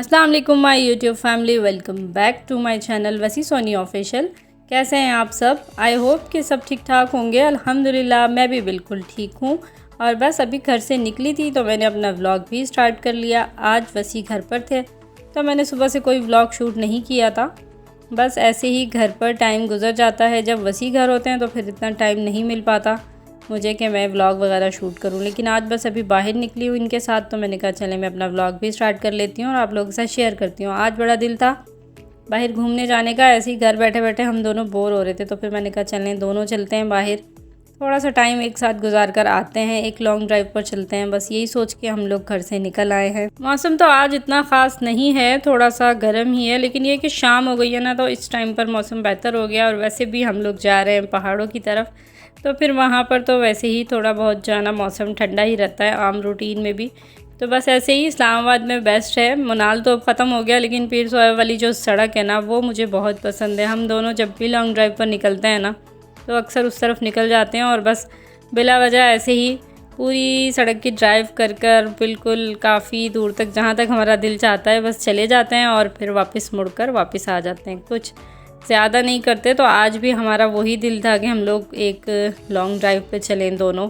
अस्सलाम वालेकुम my YouTube family, welcome back to my channel Wasi Soni official. कैसे हैं आप सब? आई होप कि सब ठीक ठाक होंगे। अल्हम्दुलिल्लाह मैं भी बिल्कुल ठीक हूँ। और बस अभी घर से निकली थी तो मैंने अपना व्लॉग भी स्टार्ट कर लिया। आज वसी घर पर थे तो मैंने सुबह से कोई व्लॉग शूट नहीं किया था। बस ऐसे ही घर पर टाइम गुजर जाता है। जब वसी घर होते हैं तो फिर इतना टाइम नहीं मिल पाता मुझे कि मैं व्लॉग वगैरह शूट करूं। लेकिन आज बस अभी बाहर निकली हूँ इनके साथ तो मैंने कहा चले मैं अपना व्लॉग भी स्टार्ट कर लेती हूँ और आप लोगों के साथ शेयर करती हूँ। आज बड़ा दिल था बाहर घूमने जाने का। ऐसे ही घर बैठे बैठे हम दोनों बोर हो रहे थे तो फिर मैंने कहा चलें दोनों चलते हैं बाहर, थोड़ा सा टाइम एक साथ गुजार कर आते हैं, एक लॉन्ग ड्राइव पर चलते हैं। बस यही सोच के हम लोग घर से निकल आए हैं। मौसम तो आज इतना ख़ास नहीं है, थोड़ा सा गर्म ही है, लेकिन ये कि शाम हो गई है ना तो इस टाइम पर मौसम बेहतर हो गया। और वैसे भी हम लोग जा रहे हैं पहाड़ों की तरफ तो फिर वहाँ पर तो वैसे ही थोड़ा बहुत जाना मौसम ठंडा ही रहता है आम रूटीन में भी। तो बस ऐसे ही इस्लामाबाद में बेस्ट है। मनाल तो अब ख़त्म हो गया लेकिन पीर सोहेब वाली जो सड़क है ना वो मुझे बहुत पसंद है। हम दोनों जब भी लॉन्ग ड्राइव पर निकलते हैं ना तो अक्सर उस तरफ निकल जाते हैं और बस बिला वजह ऐसे ही पूरी सड़क की ड्राइव कर कर बिल्कुल काफ़ी दूर तक जहाँ तक हमारा दिल चाहता है बस चले जाते हैं और फिर वापस मुड़कर वापस आ जाते हैं। कुछ ज़्यादा नहीं करते। तो आज भी हमारा वही दिल था कि हम लोग एक लॉन्ग ड्राइव पे चलें दोनों,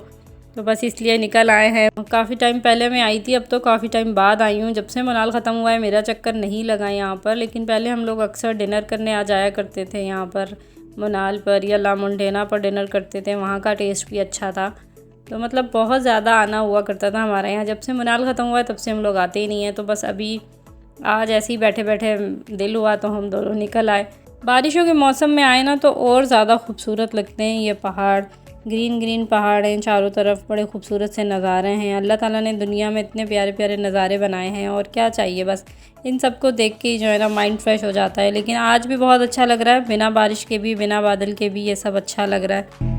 तो बस इसलिए निकल आए हैं। काफ़ी टाइम पहले मैं आई थी, अब तो काफ़ी टाइम बाद आई हूँ। जब से मनाल ख़त्म हुआ है मेरा चक्कर नहीं लगा यहाँ पर, लेकिन पहले हम लोग अक्सर डिनर करने आ जाया करते थे यहाँ पर मनाल पर या लामुंडेना पर डिनर करते थे। वहाँ का टेस्ट भी अच्छा था तो मतलब बहुत ज़्यादा आना हुआ करता था हमारे यहाँ। जब से मनाल ख़त्म हुआ है तब से हम लोग आते ही नहीं हैं। तो बस अभी आज ऐसे ही बैठे बैठे दिल हुआ तो हम दोनों निकल आए। बारिशों के मौसम में आए ना तो और ज़्यादा खूबसूरत लगते हैं ये पहाड़। ग्रीन ग्रीन पहाड़ हैं चारों तरफ, बड़े खूबसूरत से नज़ारे हैं। अल्लाह ताला ने दुनिया में इतने प्यारे प्यारे नज़ारे बनाए हैं और क्या चाहिए, बस इन सब को देख के ही जो है ना माइंड फ्रेश हो जाता है। लेकिन आज भी बहुत अच्छा लग रहा है, बिना बारिश के भी बिना बादल के भी ये सब अच्छा लग रहा है।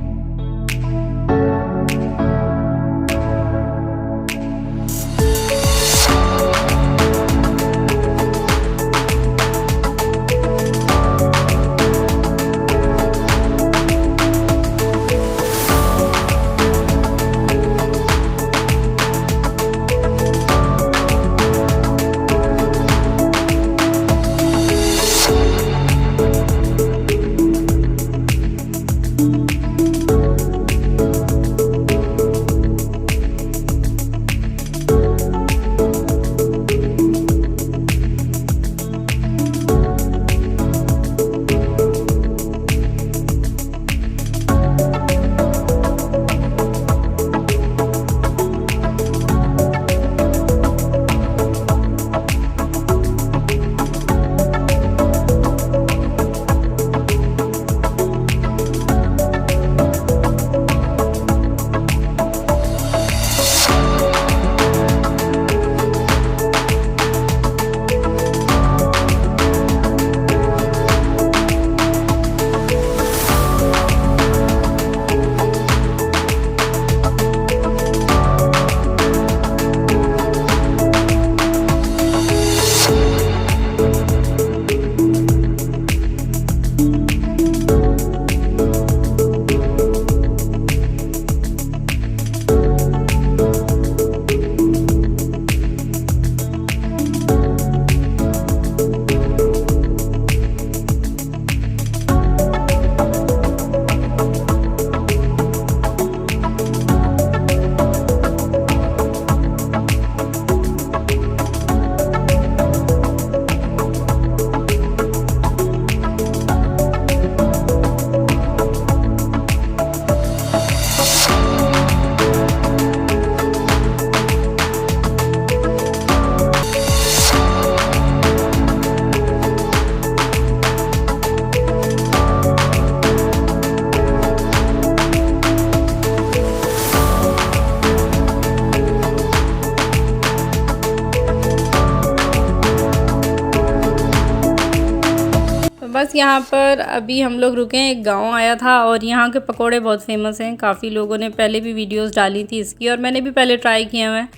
बस यहाँ पर अभी हम लोग रुके हैं, एक गांव आया था और यहाँ के पकोड़े बहुत फेमस हैं। काफ़ी लोगों ने पहले भी वीडियोस डाली थी इसकी और मैंने भी पहले ट्राई किया हुआ है,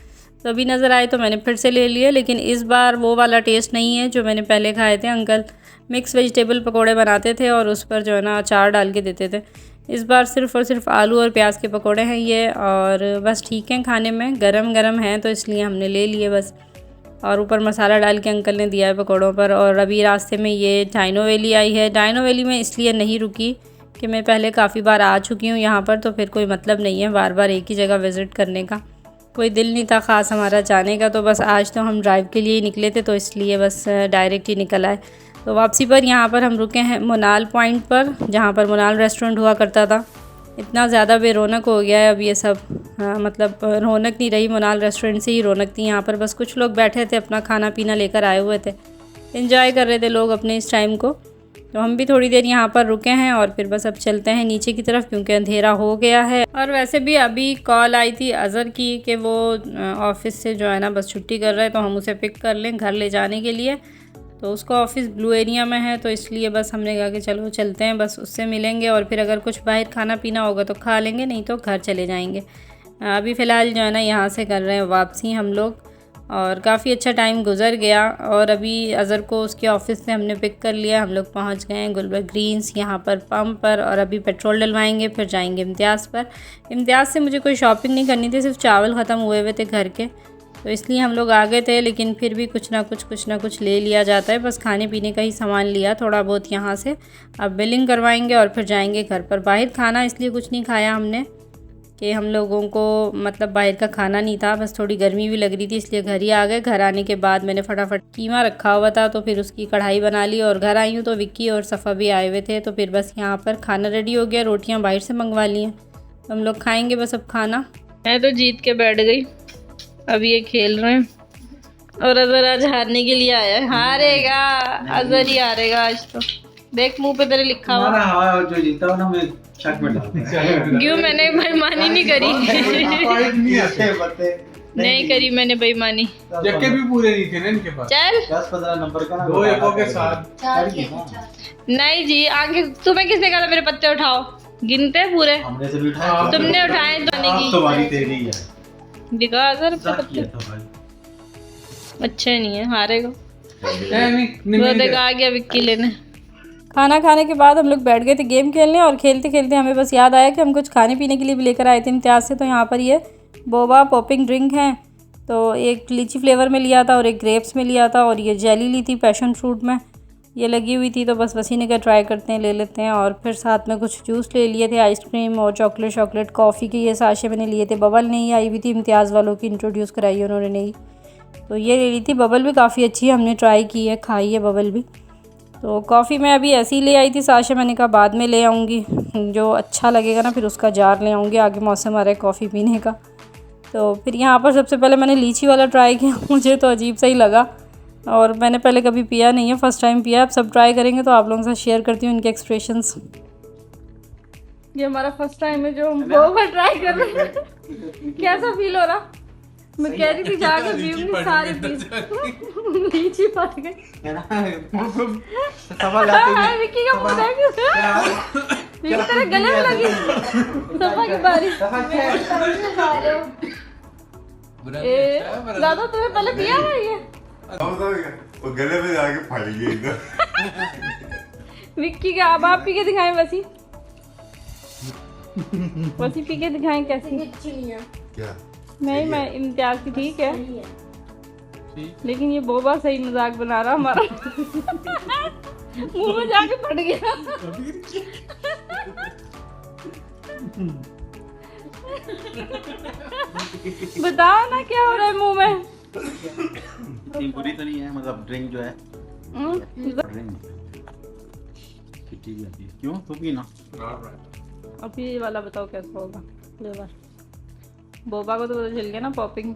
तो अभी नज़र आए तो मैंने फिर से ले लिए। लेकिन इस बार वो वाला टेस्ट नहीं है जो मैंने पहले खाए थे। अंकल मिक्स वेजिटेबल पकोड़े बनाते थे और उस पर जो है ना अचार डाल के देते थे। इस बार सिर्फ़ और सिर्फ आलू और प्याज के पकोड़े हैं ये, और बस ठीक हैं खाने में, गरम गरम हैं तो इसलिए हमने ले लिए बस। और ऊपर मसाला डाल के अंकल ने दिया है पकौड़ों पर। और अभी रास्ते में ये डाइनो वैली आई है। डाइनो वैली में इसलिए नहीं रुकी कि मैं पहले काफ़ी बार आ चुकी हूँ यहाँ पर, तो फिर कोई मतलब नहीं है बार बार एक ही जगह विज़िट करने का। कोई दिल नहीं था ख़ास हमारा जाने का, तो बस आज तो हम ड्राइव के लिए ही निकले थे, तो इसलिए बस डायरेक्ट ही निकल आए। तो वापसी पर यहाँ पर हम रुके हैं मोनाल पॉइंट पर, जहाँ पर मोनाल रेस्टोरेंट हुआ करता था। इतना ज़्यादा बेरौनक हो गया है अब ये सब, मतलब रौनक नहीं रही, मोनाल रेस्टोरेंट से ही रौनक थी यहाँ पर। बस कुछ लोग बैठे थे अपना खाना पीना लेकर आए हुए थे, एंजॉय कर रहे थे लोग अपने इस टाइम को। तो हम भी थोड़ी देर यहाँ पर रुके हैं और फिर बस अब चलते हैं नीचे की तरफ, क्योंकि अंधेरा हो गया है। और वैसे भी अभी कॉल आई थी अज़हर की कि वो ऑफ़िस से जो है ना बस छुट्टी कर रहे हैं, तो हम उसे पिक कर लें घर ले जाने के लिए। तो उसका ऑफ़िस ब्लू एरिया में है, तो इसलिए बस हमने कहा कि चलो चलते हैं, बस उससे मिलेंगे और फिर अगर कुछ बाहर खाना पीना होगा तो खा लेंगे, नहीं तो घर चले जाएंगे। अभी फ़िलहाल जो है ना यहाँ से कर रहे हैं वापसी हम लोग। और काफ़ी अच्छा टाइम गुज़र गया और अभी अज़हर को उसके ऑफ़िस से हमने पिक कर लिया। हम लोग पहुँच गए हैं गुलबर्ग ग्रीन्स यहाँ पर पंप पर, और अभी पेट्रोल डलवाएंगे फिर जाएंगे इम्तियाज़ पर। इम्तियाज़ से मुझे कोई शॉपिंग नहीं करनी थी, सिर्फ चावल ख़त्म हुए हुए थे घर के, तो इसलिए हम लोग आ गए थे। लेकिन फिर भी कुछ ना कुछ ले लिया जाता है, बस खाने पीने का ही सामान लिया थोड़ा बहुत यहाँ से। अब बिलिंग करवाएंगे और फिर जाएंगे घर पर। बाहर खाना इसलिए कुछ नहीं खाया हमने कि हम लोगों को मतलब बाहर का खाना नहीं था, बस थोड़ी गर्मी भी लग रही थी, इसलिए घर ही आ गए। घर आने के बाद मैंने फटाफट कीमा रखा हुआ था, तो फिर उसकी कढ़ाई बना ली। और घर आई हूँ तो विक्की और सफ़ा भी आए हुए थे, तो फिर बस यहाँ पर खाना रेडी हो गया। रोटियाँ बाहर से मंगवा ली हैं, तो हम लोग खाएँगे बस अब खाना। मैं तो जीत के बैठ गई, अब ये खेल रहे हैं और अज़हर आज हारने के लिए आया है। हारेगा अज़हर ही हारेगा आज तो, देख मुंह पे तेरे लिखा हुआ। जो जीता हो ना मैं शक में डालूंगा। क्यों? मैंने बेईमानी नहीं करी। नहीं करी मैंने बेईमानी। जबकि भी पूरे नहीं थे ना इनके पास। चल 10-15 नंबर का ना, 2 एकों के साथ। नहीं जी, आगे तुम्हें किसने कहा था मेरे पत्ते उठाओ? गिनते पूरे हमने से भी उठाए, तुमने उठाए तो नहीं। तुम्हारी तेरी है दिखा अज़हर पत्ते अच्छे नहीं है, हारेगा। वो देखा आ गया विक्की लेने। खाना खाने के बाद हम लोग बैठ गए थे गेम खेलने, और खेलते खेलते हमें बस याद आया कि हम कुछ खाने पीने के लिए भी लेकर आए थे इम्तियाज़ से। तो यहाँ पर ये बोबा पॉपिंग ड्रिंक है, तो एक लीची फ्लेवर में लिया था और एक ग्रेप्स में लिया था, और ये जेली ली थी पैशन फ्रूट में, ये लगी हुई थी। तो बस वसी ने क्या ट्राई करते हैं, ले लेते हैं। और फिर साथ में कुछ जूस ले लिए थे, आइसक्रीम और चॉकलेट कॉफ़ी के ये साशे मैंने लिए थे। बबल नहीं आई हुई थी, इम्तियाज़ वालों की इंट्रोड्यूस कराई उन्होंने नहीं, तो ये ले ली थी। बबल भी काफ़ी अच्छी है, हमने ट्राई की है, खाई है बबल भी। तो कॉफ़ी मैं अभी ऐसे ही ले आई थी साशे, मैंने कहा बाद में ले आऊँगी, जो अच्छा लगेगा ना फिर उसका जार ले आऊँगी, आगे मौसम आ रहा है कॉफ़ी पीने का। तो फिर यहाँ पर सबसे पहले मैंने लीची वाला ट्राई किया, मुझे तो अजीब सा ही लगा, और मैंने पहले कभी पिया नहीं है, फ़र्स्ट टाइम पिया। अब सब ट्राई करेंगे तो आप लोगों के साथ शेयर करती हूँ इनके एक्सप्रेशंस। ये हमारा फर्स्ट टाइम है जो हम बोबा ट्राई कर रहे हैं। कैसा फील हो रहा? मैं कह रही थी जाके पीऊंगी सारी पीस। लीची पड़ गई। विक्की का मुंह देख, विक्की तेरे गले में लगी। सफा की बारी। दादा तुम्हें पहले पिया है ये? वो गले में जाके फट गई इधर। विक्की का अब आप पी के दिखाएं वसी। वसी पी के दिखाएं कैसी? क्या? नहीं मैं इम्तियाज़ की ठीक है, लेकिन ये बोबा सही मजाक बना रहा हमारा। मुंह में जाके फट गया। बताओ ना क्या हो रहा है मुंह में? इतनी बुरी तो नहीं है, मतलब ड्रिंक जो है ड्रिंक ठीक है। क्यों तो पीना? अब ये वाला बताओ कैसा होगा फ्लेवर? बोबा को तो पता चल गया ना पॉपिंग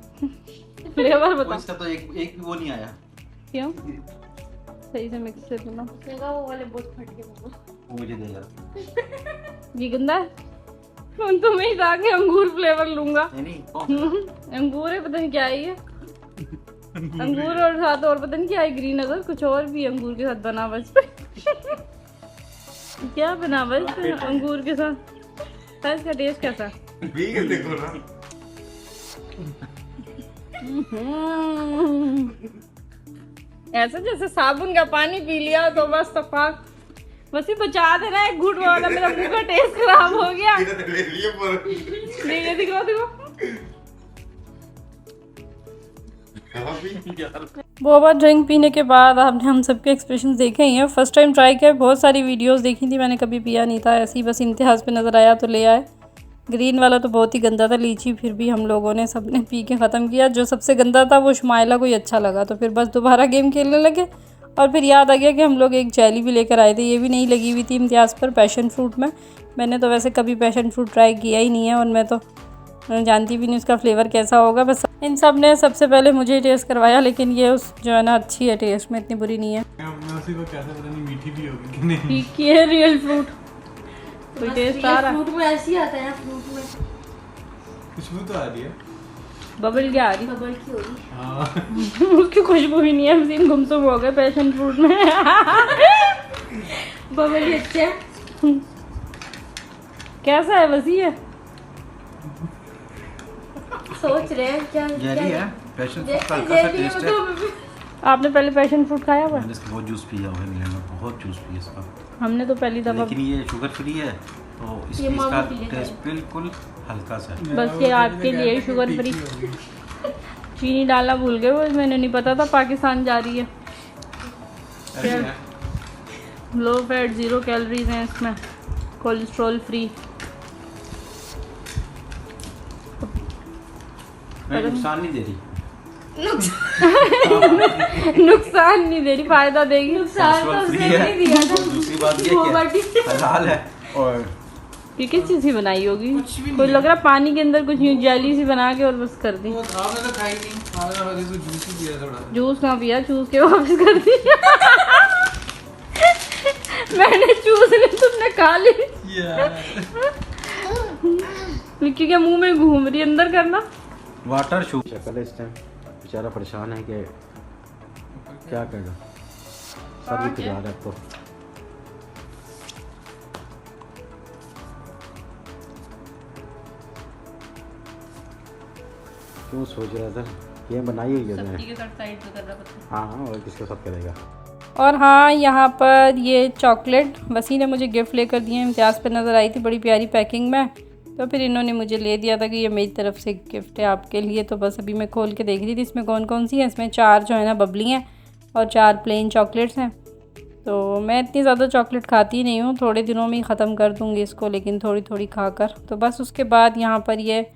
फ्लेवर। बताओ इसका तो एक भी वो नहीं आया। क्यों? सही से मिक्स कर लो। वो वाले बहुत फट गए, वो मुझे दे यार। ये गंदा है। तो मैं ही जाके अंगूर फ्लेवर लूंगा। नहीं अंगूर है, पता नहीं क्या है ये। अंगूर और साथ और पता नहीं क्या है, ग्रीन अगर कुछ और भी अंगूर के साथ बना बस। क्या बना बस अंगूर के साथ? इसका टेस्ट कैसा? देखो ना, ऐसा जैसे साबुन का पानी पी लिया तो बस सफाक। बस ही बचा देना, एक घूट वाला मेरा मुंह का टेस्ट खराब हो गया। देखो बोबा ड्रिंक पीने के बाद आपने हम सबके एक्सप्रेशन देखे ही हैं। फर्स्ट टाइम ट्राई किया, बहुत सारी वीडियोस देखी थी मैंने, कभी पिया नहीं था, ऐसे ही बस इम्तिहास पे नज़र आया तो ले आए। ग्रीन वाला तो बहुत ही गंदा था लीची, फिर भी हम लोगों ने सबने पी के ख़त्म किया। जो सबसे गंदा था वो शुमाइला को ही अच्छा लगा, तो फिर बस दोबारा गेम खेलने लगे। और फिर याद आ गया कि हम लोग एक जेली भी लेकर आए थे, ये भी नहीं लगी हुई थी इम्तियाज़ पर, पैशन फ्रूट में। मैंने तो वैसे कभी पैशन फ्रूट ट्राई किया ही नहीं है और मैं तो जानती भी नहीं उसका फ्लेवर कैसा होगा। बस इन सब ने सबसे पहले मुझे टेस्ट करवाया, लेकिन ये उस जो है ना अच्छी है टेस्ट में, इतनी बुरी नहीं है। उसी को कैसे पता नहीं मीठी भी होगी कि नहीं। ठीक है रियल फ्रूट, कोई टेस्ट आ रहा है? फ्रूट में ऐसे ही आता है ना, फ्रूट में खुशबू तो आ रही है। बबल क्या आ रही? बबल की होगी। हाँ उसकी खुशबू ही नहीं है, हम सीन गुमसुम हो गए पैशन फ्रूट में। बबल ही अच्छे हैं। कैसा है? वसी है? सोच रहे हैं क्या जेली है, पैशन फ्रूट का हल्का सा जेली टेस्ट है। आपने पहले पैशन फ्रूट खाया हुआ है? मैंने इसका बहुत जूस पिया हुआ है, मिलेगा बहुत जूस पिया इसका। हमने तो पहली दफ़ा, लेकिन ये शुगर फ्री है तो ये इसका मामा पी लेता है। टेस्ट बिल्कुल हल्का सा है। बस ये आपके लिए शुगर फ्री। चीनी डालना भूल गए, वो मैंने नहीं पता था पाकिस्तान जा रही है। लो फैट, 0 कैलोरीज हैं इसमें, कोलेस्ट्रॉल फ्री। नहीं, नुकसान नहीं दे रही। नुकसान नहीं दे रही, फायदा देगी। नुकसान तो कोलेस्ट्रॉल उसने फ्री है। नहीं दिया था। दूसरी बात ये कि हलाल है। और ये किस चीज़ की बनाई होगी? कोई लग रहा पानी के अंदर कुछ यूं जेली सी बना के और बस कर दी। वो था, मैंने तो खाई नहीं। मैंने तो जूस ही पिया थोड़ा। जूस कहाँ पिया? चूस के वापस कर दी। मैंने चूस ली, तुमने खा ली। विक्की के मुंह में घूम रही, अंदर करना। वाटर शू शक्ल है इस टाइम, बेचारा परेशान है कि क्या करेगा, सर भी पिला रहा है तो। क्यों सोच रहा था गेम बनाई हुई है मैंने। हाँ हाँ, और किसके साथ करेगा। और हाँ, यहाँ पर ये चॉकलेट वसी ने मुझे गिफ्ट लेकर दिए, इम्तियाज़ पे नज़र आई थी बड़ी प्यारी पैकिंग में, तो फिर इन्होंने मुझे ले दिया था कि ये मेरी तरफ से गिफ्ट है आपके लिए। तो बस अभी मैं खोल के देख रही थी इसमें कौन कौन सी है। इसमें 4 जो है ना बबली हैं और 4 प्लेन चॉकलेट्स हैं। तो मैं इतनी ज़्यादा चॉकलेट खाती नहीं हूँ, थोड़े दिनों में ही ख़त्म कर दूँगी इसको, लेकिन थोड़ी थोड़ी खाकर। तो बस उसके बाद यहाँ पर ये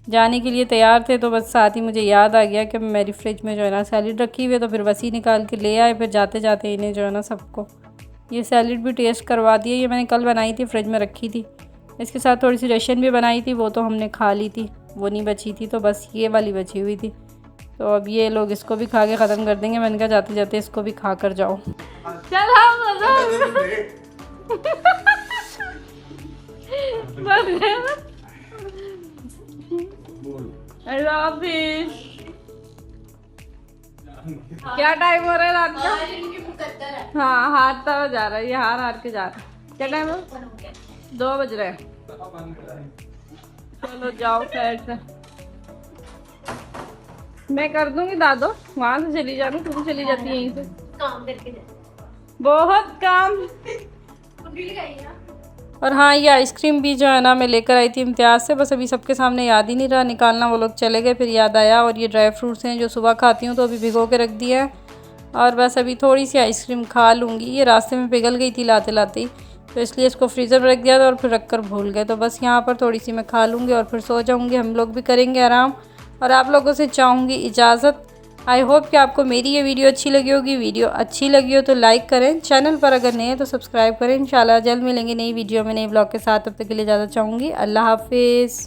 जाने के लिए तैयार थे, तो बस साथ ही मुझे याद आ गया कि मेरी फ्रिज में जो है ना सैलड रखी हुई है, तो फिर वसी निकाल के ले आए। फिर जाते जाते इन्हें जो है ना सबको ये सैलड भी टेस्ट करवा दिया। ये मैंने कल बनाई थी, फ्रिज में रखी थी। इसके साथ थोड़ी सी रेशन भी बनाई थी, वो तो हमने खा ली थी, वो नहीं बची थी, तो बस ये वाली बची हुई थी। तो अब ये लोग इसको भी खा के ख़त्म कर देंगे। मैंने कहा जाते जाते इसको भी खा कर जाओ। क्या टाइम हो रहा है रात का? हाँ, हारता हुआ जा रहा है, ये हार के जा रहा है। क्या टाइम है? 2 बज रहे हैं। चलो जाओ खैर से, मैं कर दूंगी दादो, वहाँ से चली जाऊँ, तुम चली जाती है यहीं से। काम करके जा। बहुत काम। और हाँ, ये आइसक्रीम भी जो है ना मैं लेकर आई थी इम्तियाज़ से, बस अभी सबके सामने याद ही नहीं रहा निकालना, वो लोग चले गए, फिर याद आया। और ये ड्राई फ्रूट्स हैं जो सुबह खाती हूँ, तो अभी भिगो के रख दिया है। और बस अभी थोड़ी सी आइसक्रीम खा लूँगी, ये रास्ते में पिघल गई थी लाते लाते ही, तो इसलिए इसको फ्रीज़र में रख दिया था और फिर रख कर भूल गए। तो बस यहाँ पर थोड़ी सी मैं खा लूँगी और फिर सो जाऊँगी। हम लोग भी करेंगे आराम, और आप लोगों से चाहूँगी इजाज़त। आई होप कि आपको मेरी ये वीडियो अच्छी लगी होगी। वीडियो अच्छी लगी हो तो लाइक करें, चैनल पर अगर नए हैं तो सब्सक्राइब करें। इंशाल्लाह जल्द मिलेंगे नई वीडियो में नए ब्लॉग के साथ, तब तक के लिए ज़्यादा चाहूँगी। अल्लाह हाफिज़।